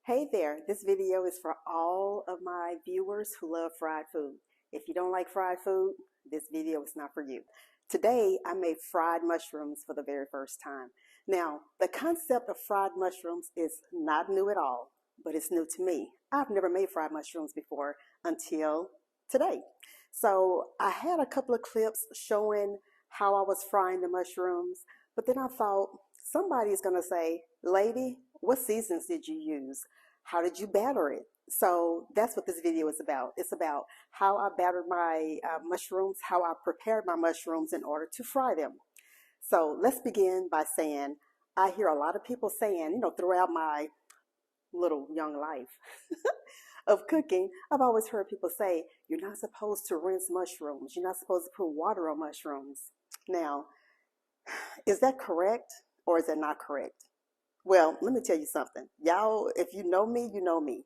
Hey there, this video is for all of my viewers who love fried food. If you don't like fried food, this video is not for you. Today, I made fried mushrooms for the very first time. Now, the concept of fried mushrooms is not new at all, but it's new to me. I've never made fried mushrooms before until today. So I had a couple of clips showing how I was frying the mushrooms, but then I thought somebody is going to say, "Lady, what seasons did you use? How did you batter it?" So that's what this video is about. It's about how I battered my mushrooms, how I prepared my mushrooms in order to fry them. So let's begin by saying, I hear a lot of people saying, throughout my little young life of cooking, I've always heard people say, you're not supposed to rinse mushrooms. You're not supposed to put water on mushrooms. Now, is that correct or is that not correct? Well, let me tell you something. Y'all, if you know me, you know me.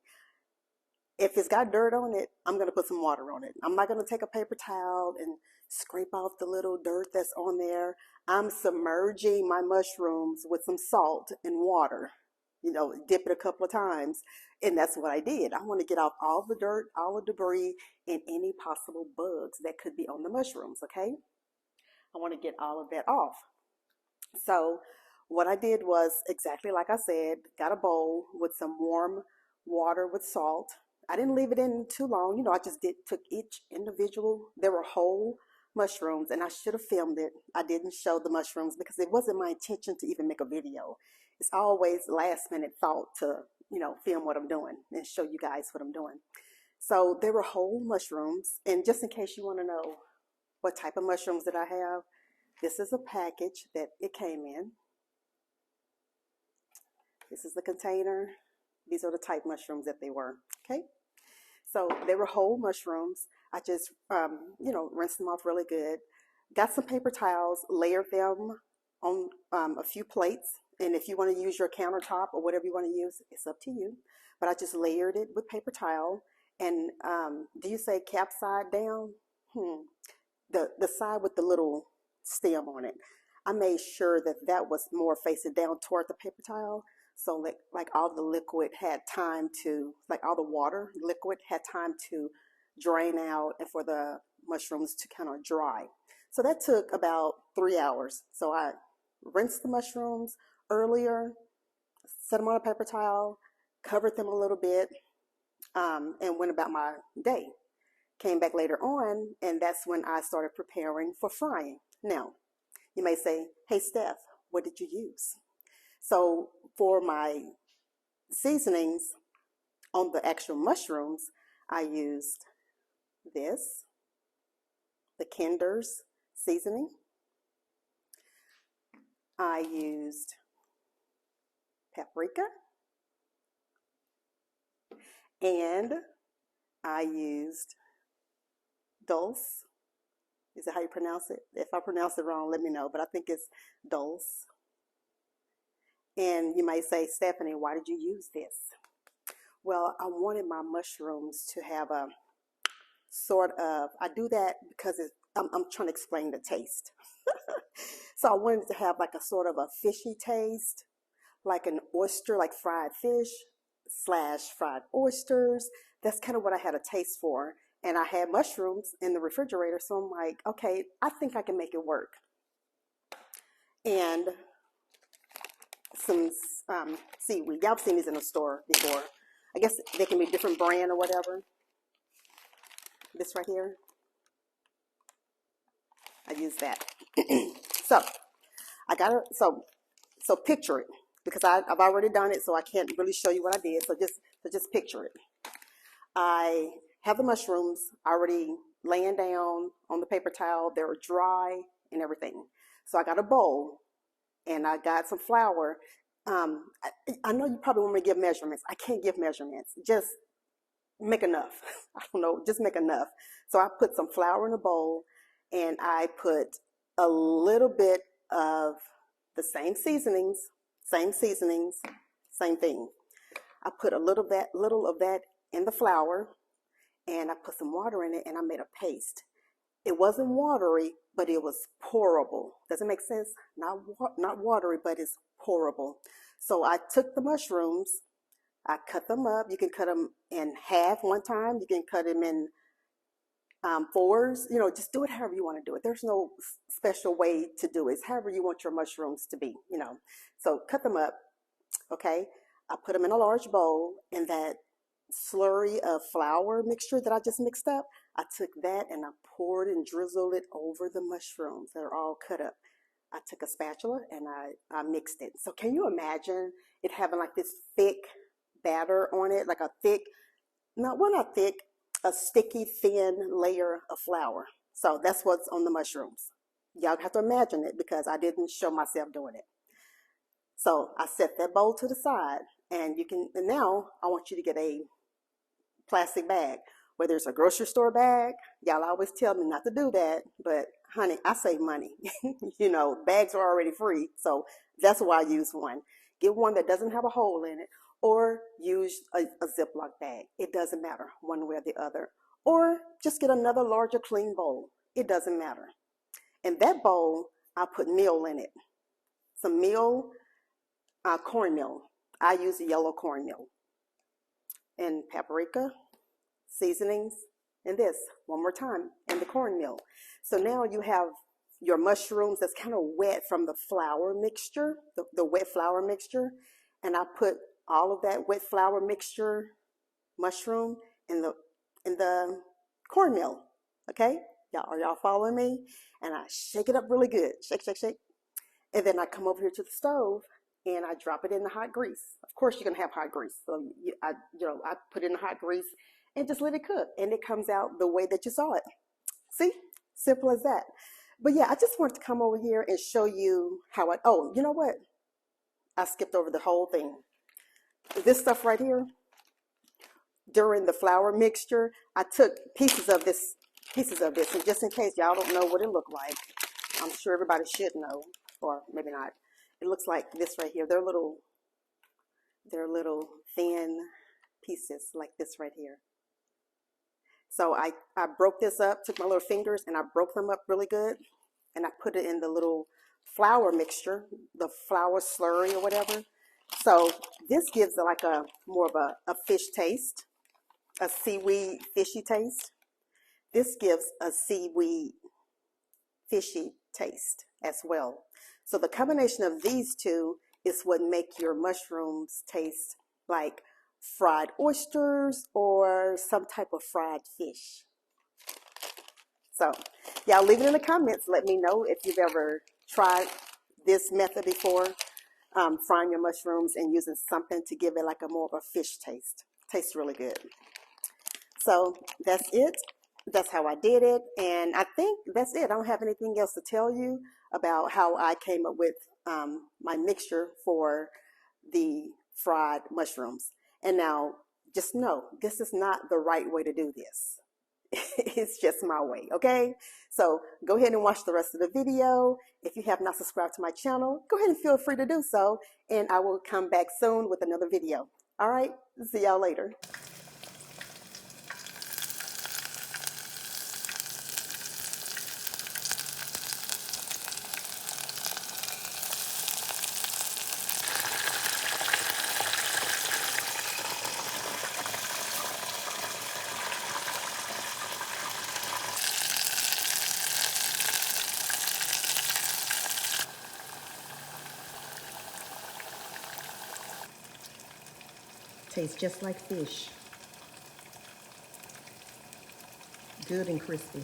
If it's got dirt on it, I'm going to put some water on it. I'm not going to take a paper towel and scrape off the little dirt that's on there. I'm submerging my mushrooms with some salt and water. Dip it a couple of times. And that's what I did. I want to get off all the dirt, all the debris, and any possible bugs that could be on the mushrooms, okay? I want to get all of that off. So what I did was exactly like I said, got a bowl with some warm water with salt. I didn't leave it in too long. I just took each individual. There were whole mushrooms, and I should have filmed it. I didn't show the mushrooms because it wasn't my intention to even make a video. It's always last minute thought to, film what I'm doing and show you guys what I'm doing. So there were whole mushrooms, and just in case you want to know what type of mushrooms that I have, this is a package that it came in. This is the container. These are the type mushrooms that they were, okay? So they were whole mushrooms. I just, rinsed them off really good. Got some paper towels, layered them on a few plates. And if you want to use your countertop or whatever you want to use, it's up to you. But I just layered it with paper towel. And do you say cap side down? The side with the little stem on it. I made sure that that was more facing down toward the paper towel. So like all the liquid had time to, like all the water liquid had time to drain out and for the mushrooms to kind of dry. So that took about 3 hours. So I rinsed the mushrooms earlier, set them on a paper towel, covered them a little bit, and went about my day. Came back later on, and that's when I started preparing for frying. Now, you may say, "Hey, Steph, what did you use?" So for my seasonings on the actual mushrooms, I used this, the Kinder's seasoning. I used paprika, and I used dulse. Is that how you pronounce it? If I pronounce it wrong, let me know, but I think it's dulse. And you might say, "Stephanie, why did you use this?" Well, I wanted my mushrooms to have a sort of, I do that because I'm trying to explain the taste. So I wanted to have like a sort of a fishy taste, like an oyster, like fried fish / fried oysters. That's kind of what I had a taste for. And I had mushrooms in the refrigerator, so I'm like, okay, I think I can make it work. And some seaweed. Y'all have seen these in the store before. I guess they can be different brand or whatever. This right here, I use that. So I got it. So picture it, because I've already done it, so I can't really show you what I did. So just picture it. I have the mushrooms already laying down on the paper towel. They're dry and everything. So I got a bowl, and I got some flour. I know you probably want me to give measurements. I can't give measurements. Just make enough. I don't know, just make enough. So I put some flour in a bowl, and I put a little bit of the same seasonings, same thing. I put a little of that in the flour, and I put some water in it, and I made a paste. It wasn't watery, but it was pourable. Does it make sense? Not watery, but it's pourable. So I took the mushrooms, I cut them up. You can cut them in half one time. You can cut them in fours. You know, just do it however you want to do it. There's no special way to do it. It's however you want your mushrooms to be, you know. So cut them up, okay? I put them in a large bowl, and that slurry of flour mixture that I just mixed up, I took that and I poured and drizzled it over the mushrooms that are all cut up. I took a spatula and I mixed it. So can you imagine it having like this thick batter on it, like a thick, well, not thick, a sticky, thin layer of flour. So that's what's on the mushrooms. Y'all have to imagine it because I didn't show myself doing it. So I set that bowl to the side, and now I want you to get a plastic bag, whether it's a grocery store bag. Y'all always tell me not to do that, but honey, I save money. You know, bags are already free, so that's why I use one. Get one that doesn't have a hole in it, or use a Ziploc bag. It doesn't matter one way or the other. Or just get another larger clean bowl. It doesn't matter. In that bowl, I put meal in it. Some meal, cornmeal. I use yellow cornmeal. And paprika, seasonings, and this, one more time, and the cornmeal. So now you have your mushrooms that's kind of wet from the flour mixture, the wet flour mixture. And I put all of that wet flour mixture, mushroom, in the cornmeal. Okay? Are y'all following me? And I shake it up really good. Shake, shake, shake. And then I come over here to the stove and I drop it in the hot grease. Of course, you're gonna have hot grease. So I put it in the hot grease and just let it cook. And it comes out the way that you saw it. See? Simple as that. But yeah, I just wanted to come over here and show you how oh, you know what? I skipped over the whole thing. This stuff right here, during the flour mixture, I took pieces of this, and just in case y'all don't know what it looked like, I'm sure everybody should know, or maybe not. It looks like this right here. They're little thin pieces like this right here. So I broke this up, took my little fingers, and I broke them up really good, and I put it in the little flour mixture, the flour slurry or whatever. So this gives like a more of a fish taste, a seaweed fishy taste. This gives a seaweed fishy taste as well. So the combination of these two is what make your mushrooms taste like fried oysters or some type of fried fish. So y'all leave it in the comments. Let me know if you've ever tried this method before, frying your mushrooms and using something to give it like a more of a fish taste. Tastes really good. So that's it. That's how I did it. And I think that's it. I don't have anything else to tell you about how I came up with my mixture for the fried mushrooms. And now just know this is not the right way to do this. It's just my way, okay? So go ahead and watch the rest of the video. If you have not subscribed to my channel, go ahead and feel free to do so. And I will come back soon with another video. All right, see y'all later. Tastes just like fish. Good and crispy.